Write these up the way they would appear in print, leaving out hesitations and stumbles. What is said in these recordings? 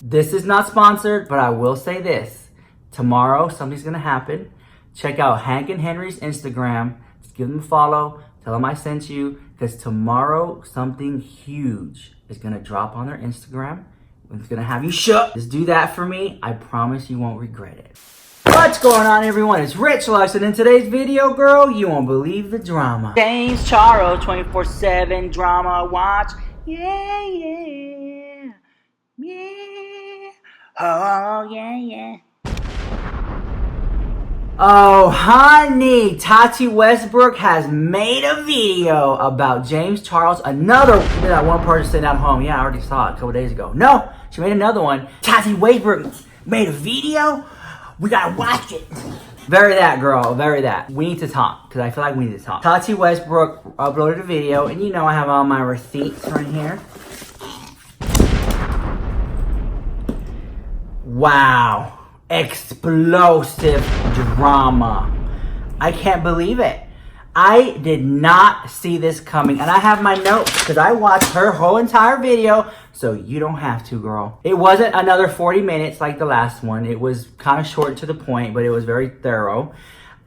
This is not sponsored, but I will say this. Tomorrow, something's going to happen. Check out Hank and Henry's Instagram. Just give them a follow. Tell them I sent you. Because tomorrow, something huge is going to drop on their Instagram. It's going to have you shook. Just do that for me. I promise you won't regret it. What's going on, everyone? It's Rich Lux, and in today's video, girl, you won't believe the drama. James Charles, 24/7 drama watch. Yeah, yeah. Yeah. Oh, yeah. Oh, honey, Tati WESTBROOK has made a video about James Charles. Another, that one person sitting at home. Yeah, I already saw it a couple days ago. No, she made another one. Tati WESTBROOK made a video. We gotta watch it. Very that, girl, very that. We need to talk, because I feel like we need to talk. Tati WESTBROOK uploaded a video, and you know I have all my receipts right here. Wow. Explosive drama. I can't believe it. I did not see this coming, and I have my notes because I watched her whole entire video, so you don't have to, girl. It wasn't another 40 minutes like the last one. It was kind of short to the point, but it was very thorough.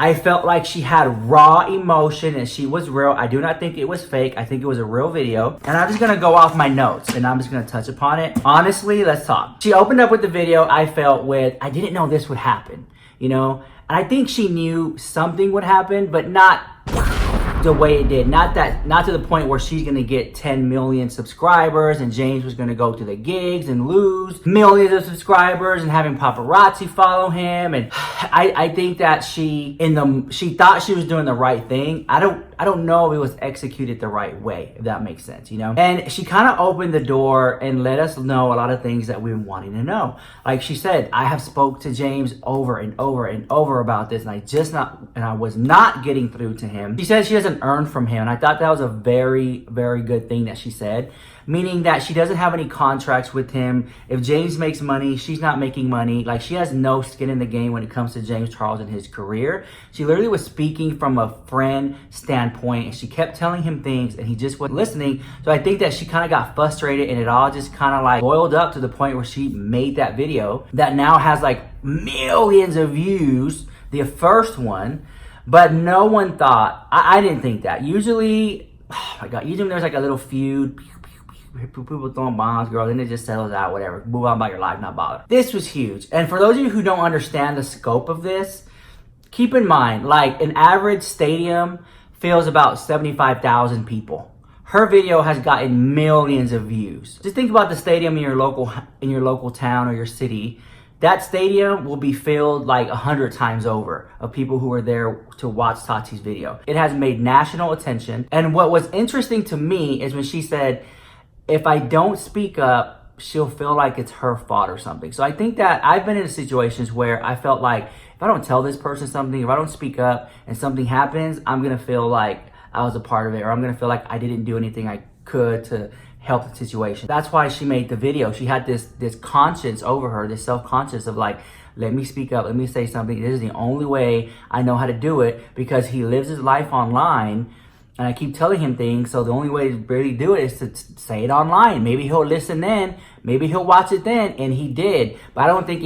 I felt like she had raw emotion and she was real. I do not think it was fake. I think it was a real video. And I'm just going to go off my notes and I'm just going to touch upon it. Honestly, let's talk. She opened up with the video I felt with, I didn't know this would happen, you know? And I think she knew something would happen, but not the way it did. Not to the point where she's gonna get 10 million subscribers and James was gonna go to the gigs and lose millions of subscribers and having paparazzi follow him. And I think that she thought she was doing the right thing. I don't know if it was executed the right way, if that makes sense, you know? And she kind of opened the door and let us know a lot of things that we've been wanting to know. Like she said, I have spoke to James over and over and over about this, and I was not getting through to him. She said she doesn't earn from him, and I thought that was a very, very good thing that she said, meaning that she doesn't have any contracts with him. If James makes money, she's not making money. Like, she has no skin in the game when it comes to James Charles and his career. She literally was speaking from a friend standpoint, and she kept telling him things, and he just wasn't listening. So I think that she kind of got frustrated, and it all just kind of like boiled up to the point where she made that video that now has like millions of views, the first one. But no one thought, I didn't think that. Usually, oh my God, usually there's like a little feud, people throwing bombs, girl, then it just settles out, whatever. Move on about your life, not bother. This was huge. And for those of you who don't understand the scope of this, keep in mind, like an average stadium fills about 75,000 people. Her video has gotten millions of views. Just think about the stadium in your local town or your city. That stadium will be filled like 100 times over of people who are there to watch Tati's video. It has made national attention. And what was interesting to me is when she said, if I don't speak up, she'll feel like it's her fault or something. So I think that I've been in situations where I felt like if I don't tell this person something, if I don't speak up and something happens, I'm going to feel like I was a part of it, or I'm going to feel like I didn't do anything I could to help the situation. That's why she made the video. She had this conscience over her, this self-conscious of like, let me speak up, let me say something. This is the only way I know how to do it, because he lives his life online and I keep telling him things, so the only way to really do it is to say it online. Maybe he'll listen then, maybe he'll watch it then, and he did. But I don't think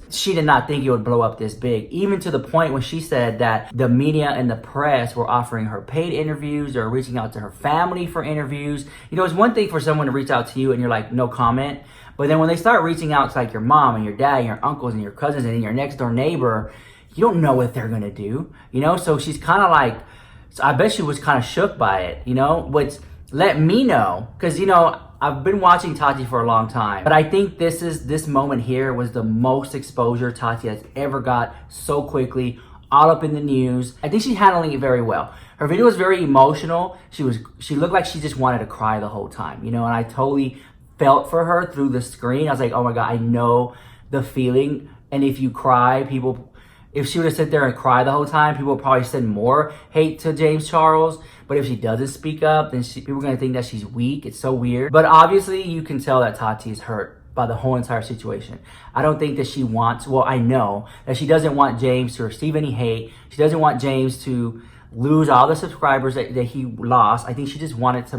she did not think it would blow up this big. Even to the point when she said that the media and the press were offering her paid interviews or reaching out to her family for interviews. You know, it's one thing for someone to reach out to you and you're like, no comment. But then when they start reaching out to like your mom and your dad and your uncles and your cousins and your next door neighbor, you don't know what they're gonna do, you know? So she's kind of like, so I bet she was kind of shook by it, you know, which let me know, because, you know, I've been watching Tati for a long time, but I think this moment here was the most exposure Tati has ever got so quickly, all up in the news. I think she's handling it very well. Her video was very emotional. She looked like she just wanted to cry the whole time, you know, and I totally felt for her through the screen. I was like, oh my God, I know the feeling. And if you cry, if she would have sit there and cry the whole time, people would probably send more hate to James Charles. But if she doesn't speak up, then people are going to think that she's weak. It's so weird. But obviously, you can tell that Tati is hurt by the whole entire situation. I don't think that she wants, well, I know that she doesn't want James to receive any hate. She doesn't want James to lose all the subscribers that he lost. I think she just wanted to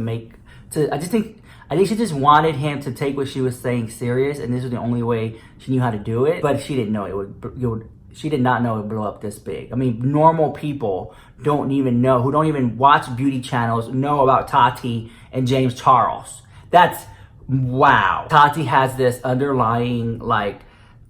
I I think she just wanted him to take what she was saying serious, and this was the only way she knew how to do it. But she didn't know she did not know it would blow up this big. I mean, normal people don't even know, who don't even watch beauty channels, know about Tati and James Charles. That's, wow. Tati has this underlying, like,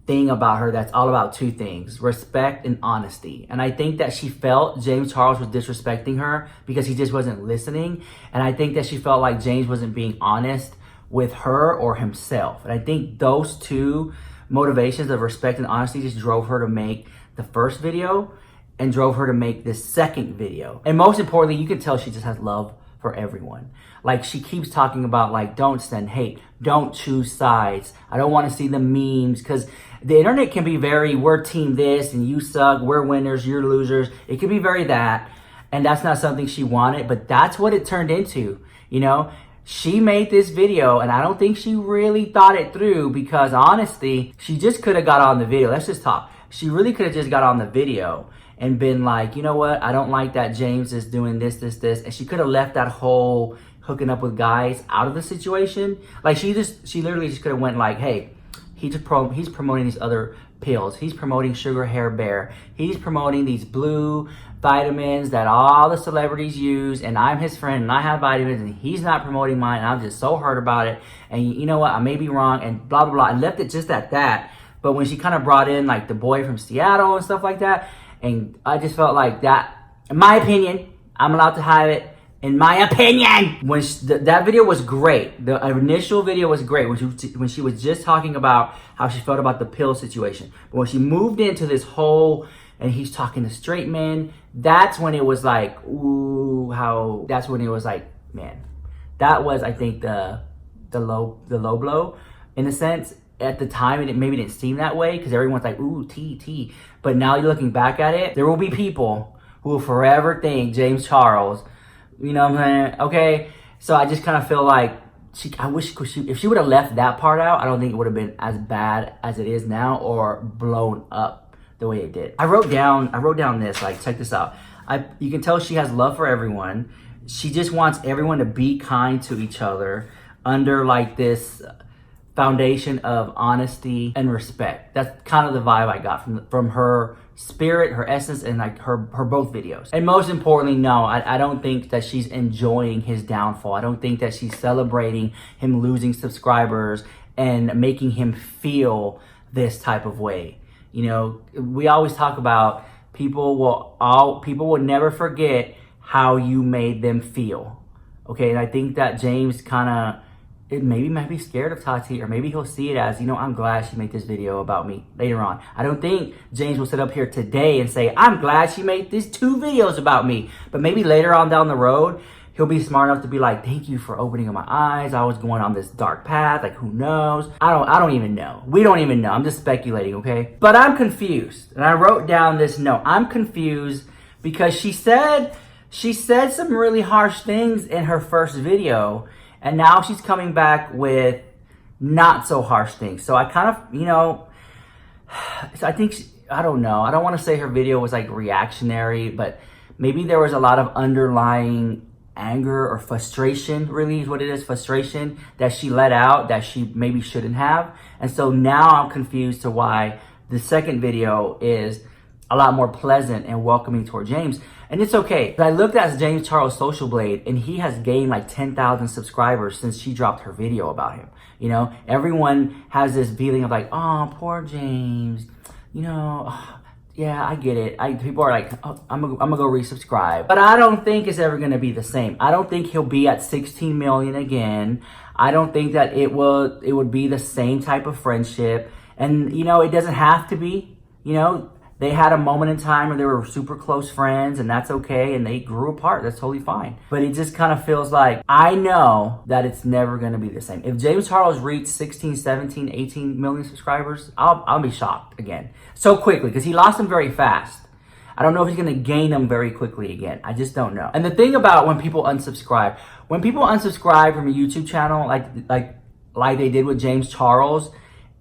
thing about her that's all about two things: respect and honesty. And I think that she felt James Charles was disrespecting her because he just wasn't listening. And I think that she felt like James wasn't being honest with her or himself. And I think those two motivations of respect and honesty just drove her to make the first video and drove her to make this second video. And most importantly, you can tell she just has love for everyone. Like, she keeps talking about, like, don't send hate, don't choose sides, I don't want to see the memes, because the internet can be very, we're team this and you suck, we're winners, you're losers. It can be very that, and that's not something she wanted, but that's what it turned into, you know? She made this video, and I don't think she really thought it through, because honestly, she just could have got on the video. Let's just talk. She really could have just got on the video and been like, you know what? I don't like that James is doing this. And she could have left that whole hooking up with guys out of the situation. Like, she literally just could have went like, hey, he's promoting these other pills. He's promoting Sugar Hair Bear. He's promoting these blue vitamins that all the celebrities use, and I'm his friend and I have vitamins and he's not promoting mine, and I'm just so hurt about it, and you know what, I may be wrong, and blah blah blah, and left it just at that. But when she kind of brought in like the boy from Seattle and stuff like that, and I just felt like that, in my opinion, I'm allowed to have it, in my opinion, when that video was great. The initial video was great when she was just talking about how she felt about the pill situation. But when she moved into this whole, and he's talking to straight men, that's when it was like, ooh, that's when it was like, man, that was, I think, the low blow, in a sense. At the time, it maybe didn't seem that way, because everyone's like, ooh, T. But now you're looking back at it, there will be people who will forever think James Charles, you know what I'm saying? Okay, so I just kind of feel like, I wish if she would have left that part out, I don't think it would have been as bad as it is now, or blown up the way it did. I wrote down this, like, check this out. You can tell she has love for everyone. She just wants everyone to be kind to each other under like this foundation of honesty and respect. That's kind of the vibe I got from her spirit, her essence, and like her both videos. And most importantly, no, I don't think that she's enjoying his downfall. I don't think that she's celebrating him losing subscribers and making him feel this type of way. You know, we always talk about people will never forget how you made them feel. Okay, and I think that James kind of, maybe might be scared of Tati, or maybe he'll see it as, you know, I'm glad she made this video about me later on. I don't think James will sit up here today and say, I'm glad she made these 2 videos about me. But maybe later on down the road, he'll be smart enough to be like, thank you for opening up my eyes. I was going on this dark path. Like, who knows? I don't even know. We don't even know. I'm just speculating, okay? But I'm confused. And I wrote down this note. I'm confused because she said some really harsh things in her first video, and now she's coming back with not so harsh things. So I kind of, you know, I think, I don't know. I don't want to say her video was like reactionary, but maybe there was a lot of underlying anger or frustration, really is what it is, frustration that she let out that she maybe shouldn't have. And so now I'm confused to why the second video is a lot more pleasant and welcoming toward James. And it's okay. I looked at James Charles' Social Blade, and he has gained like 10,000 subscribers since she dropped her video about him. You know, everyone has this feeling of like, oh, poor James. You know, oh, yeah, I get it. People are like, oh, I'm gonna go resubscribe. But I don't think it's ever gonna be the same. I don't think he'll be at 16 million again. I don't think that it would be the same type of friendship. And, you know, it doesn't have to be, you know. They had a moment in time where they were super close friends, and that's okay, and they grew apart. That's totally fine. But it just kind of feels like, I know that it's never going to be the same. If James Charles reached 16, 17, 18 million subscribers, I'll be shocked again. So quickly, because he lost them very fast. I don't know if he's going to gain them very quickly again. I just don't know. And the thing about when people unsubscribe from a YouTube channel, like they did with James Charles,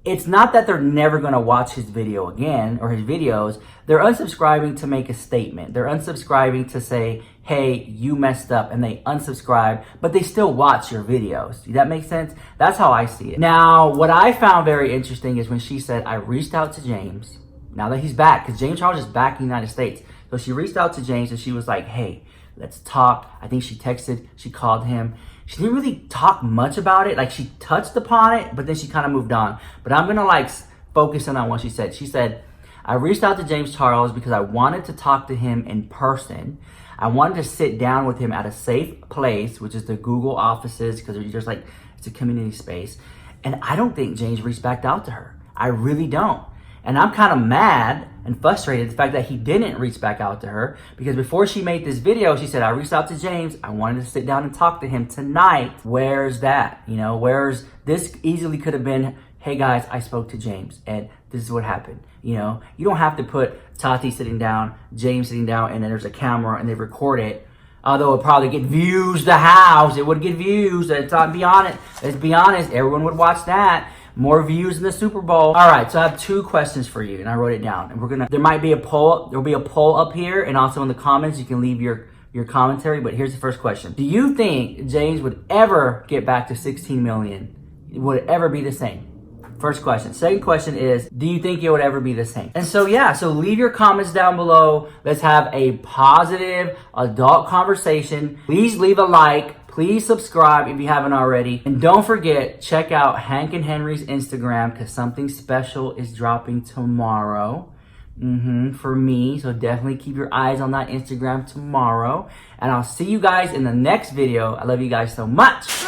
it's not that they're never going to watch his video again or his videos. They're unsubscribing to make a statement. They're unsubscribing to say, hey, you messed up, and they unsubscribe, but they still watch your videos. Does that make sense? That's how I see it. Now, what I found very interesting is when she said, I reached out to James, now that he's back, because James Charles is back in the United States. So she reached out to James and she was like, hey, let's talk. I think she texted, she called him. She didn't really talk much about it. Like, she touched upon it, but then she kind of moved on. But I'm going to like focus in on what she said. She said, I reached out to James Charles because I wanted to talk to him in person. I wanted to sit down with him at a safe place, which is the Google offices, because they're just like, it's a community space. And I don't think James reached back out to her. I really don't. And I'm kind of mad and frustrated the fact that he didn't reach back out to her, because before she made this video, she said, I reached out to James. I wanted to sit down and talk to him tonight. Where's that? You know, where's this? Easily could have been, hey guys, I spoke to James and this is what happened. You know, you don't have to put Tati sitting down, James sitting down, and then there's a camera and they record it. Although it would probably get views, the house, it would get views. Let's be honest, everyone would watch that. More views in the Super Bowl. All right, so I have 2 questions for you, and I wrote it down. And there might be a poll. There'll be a poll up here, and also in the comments, you can leave your commentary. But here's the first question: do you think James would ever get back to 16 million? Would it ever be the same? First question. Second question is, do you think it would ever be the same? And so, yeah, so leave your comments down below. Let's have a positive adult conversation. Please leave a like. Please subscribe if you haven't already. And don't forget, check out Hank and Henry's Instagram, because something special is dropping tomorrow for me. So definitely keep your eyes on that Instagram tomorrow. And I'll see you guys in the next video. I love you guys so much.